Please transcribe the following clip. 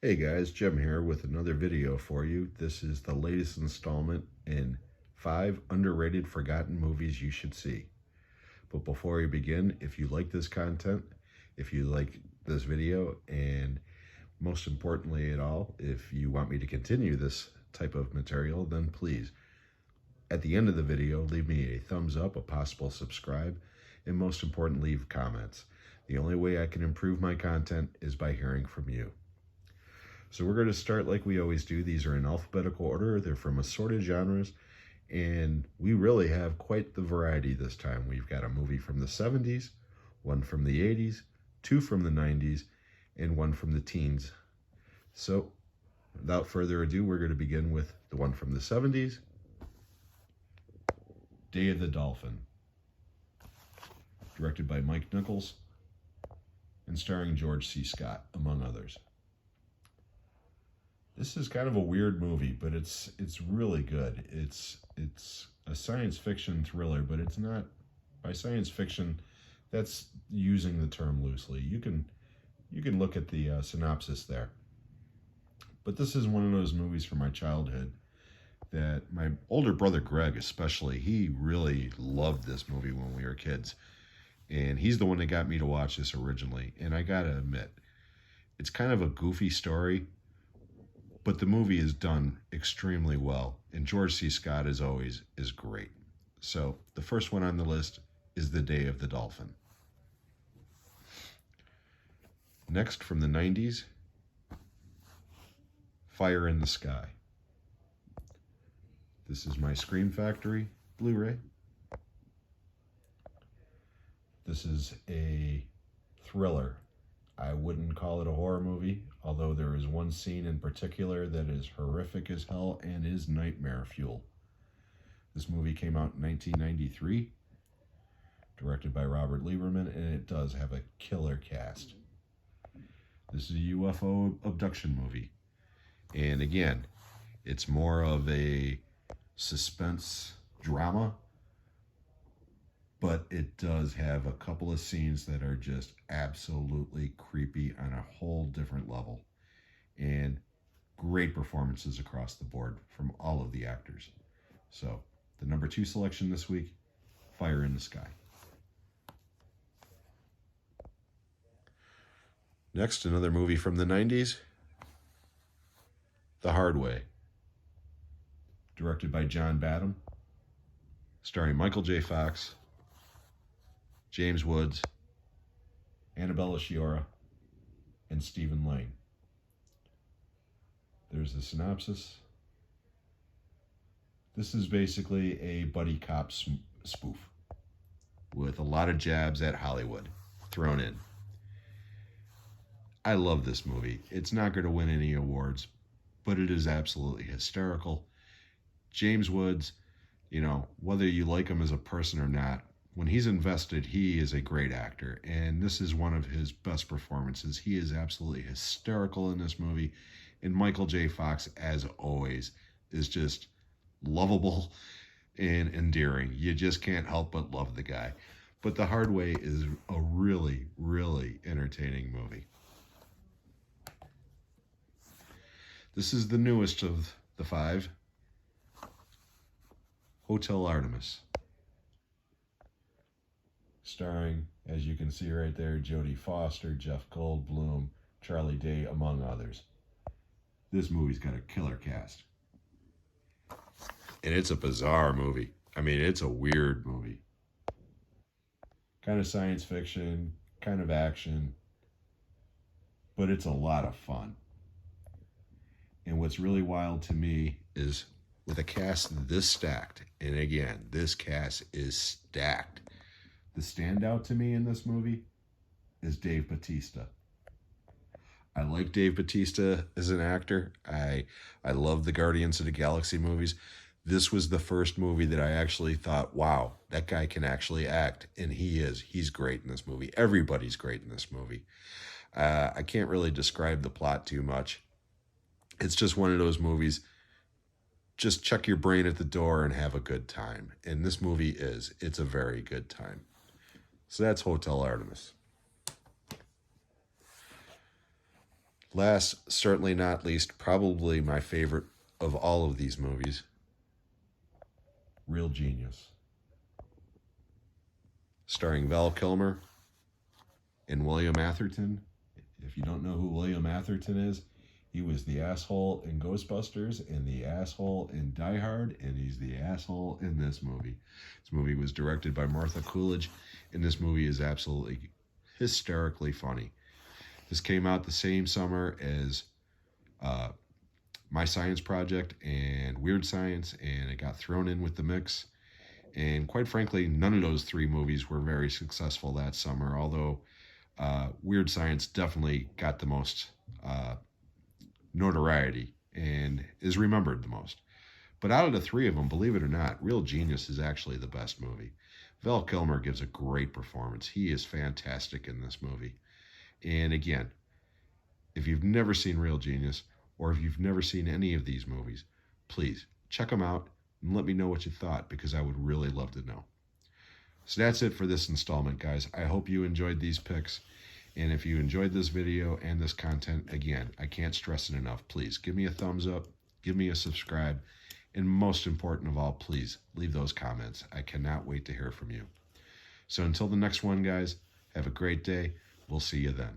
Hey guys, Jim here with another video for you. This is the latest installment in 5 underrated forgotten movies you should see. But before we begin, if you like this content, if you like this video, and most importantly at all, if you want me to continue this type of material, then please, at the end of the video, leave me a thumbs up, a possible subscribe, and most importantly, leave comments. The only way I can improve my content is by hearing from you. So we're going to start like we always do. These are in alphabetical order. They're from assorted genres, and we really have quite the variety this time. We've got a movie from the 70s, one from the 80s, two from the 90s, and one from the teens. So without further ado, we're going to begin with the one from the 70s, Day of the Dolphin, directed by Mike Nichols and starring George C. Scott, among others. This is kind of a weird movie, but it's really good. It's a science fiction thriller, but it's not, by science fiction, that's using the term loosely. You can look at the synopsis there. But this is one of those movies from my childhood that my older brother Greg especially, he really loved this movie when we were kids. And he's the one that got me to watch this originally. And I gotta admit, it's kind of a goofy story, but the movie is done extremely well, and George C. Scott, as always, is great. So the first one on the list is The Day of the Dolphin. Next, from the 90s, Fire in the Sky. This is my Scream Factory Blu-ray. This is a thriller. I wouldn't call it a horror movie, although there is one scene in particular that is horrific as hell and is nightmare fuel. This movie came out in 1993, directed by Robert Lieberman, and it does have a killer cast. This is a UFO abduction movie. And again, it's more of a suspense drama, but it does have a couple of scenes that are just absolutely creepy on a whole different level. And great performances across the board from all of the actors. So, the number 2 selection this week, Fire in the Sky. Next, another movie from the 90s, The Hard Way, directed by John Badham, starring Michael J. Fox, James Woods, Annabella Sciorra, and Stephen Lang. There's the synopsis. This is basically a buddy cop spoof with a lot of jabs at Hollywood thrown in. I love this movie. It's not going to win any awards, but it is absolutely hysterical. James Woods, whether you like him as a person or not, when he's invested, he is a great actor, and this is one of his best performances. He is absolutely hysterical in this movie, and Michael J. Fox, as always, is just lovable and endearing. You just can't help but love the guy. But The Hard Way is a really, really entertaining movie. This is the newest of the 5, Hotel Artemis, starring, as you can see right there, Jodie Foster, Jeff Goldblum, Charlie Day, among others. This movie's got a killer cast. And it's a bizarre movie. I mean, it's a weird movie. Kind of science fiction, kind of action, but it's a lot of fun. And what's really wild to me is with a cast this stacked, and again, this cast is stacked, the standout to me in this movie is Dave Bautista. I like Dave Bautista as an actor. I love the Guardians of the Galaxy movies. This was the first movie that I actually thought, wow, that guy can actually act, and he is. He's great in this movie. Everybody's great in this movie. I can't really describe the plot too much. It's just one of those movies, just check your brain at the door and have a good time. And this movie it's a very good time. So that's Hotel Artemis. Last, certainly not least, probably my favorite of all of these movies, Real Genius, starring Val Kilmer and William Atherton. If you don't know who William Atherton is, he was the asshole in Ghostbusters and the asshole in Die Hard, and he's the asshole in this movie. This movie was directed by Martha Coolidge, and this movie is absolutely hysterically funny. This came out the same summer as My Science Project and Weird Science, and it got thrown in with the mix. And quite frankly, none of those three movies were very successful that summer, although Weird Science definitely got the most notoriety and is remembered the most. But out of the three of them, believe it or not, Real Genius is actually the best movie. Val Kilmer gives a great performance. He is fantastic in this movie. And again, if you've never seen Real Genius, or if you've never seen any of these movies, please check them out and let me know what you thought, because I would really love to know. So that's it for this installment, guys. I hope you enjoyed these picks. And if you enjoyed this video and this content, again, I can't stress it enough. Please give me a thumbs up, give me a subscribe, and most important of all, please leave those comments. I cannot wait to hear from you. So until the next one, guys, have a great day. We'll see you then.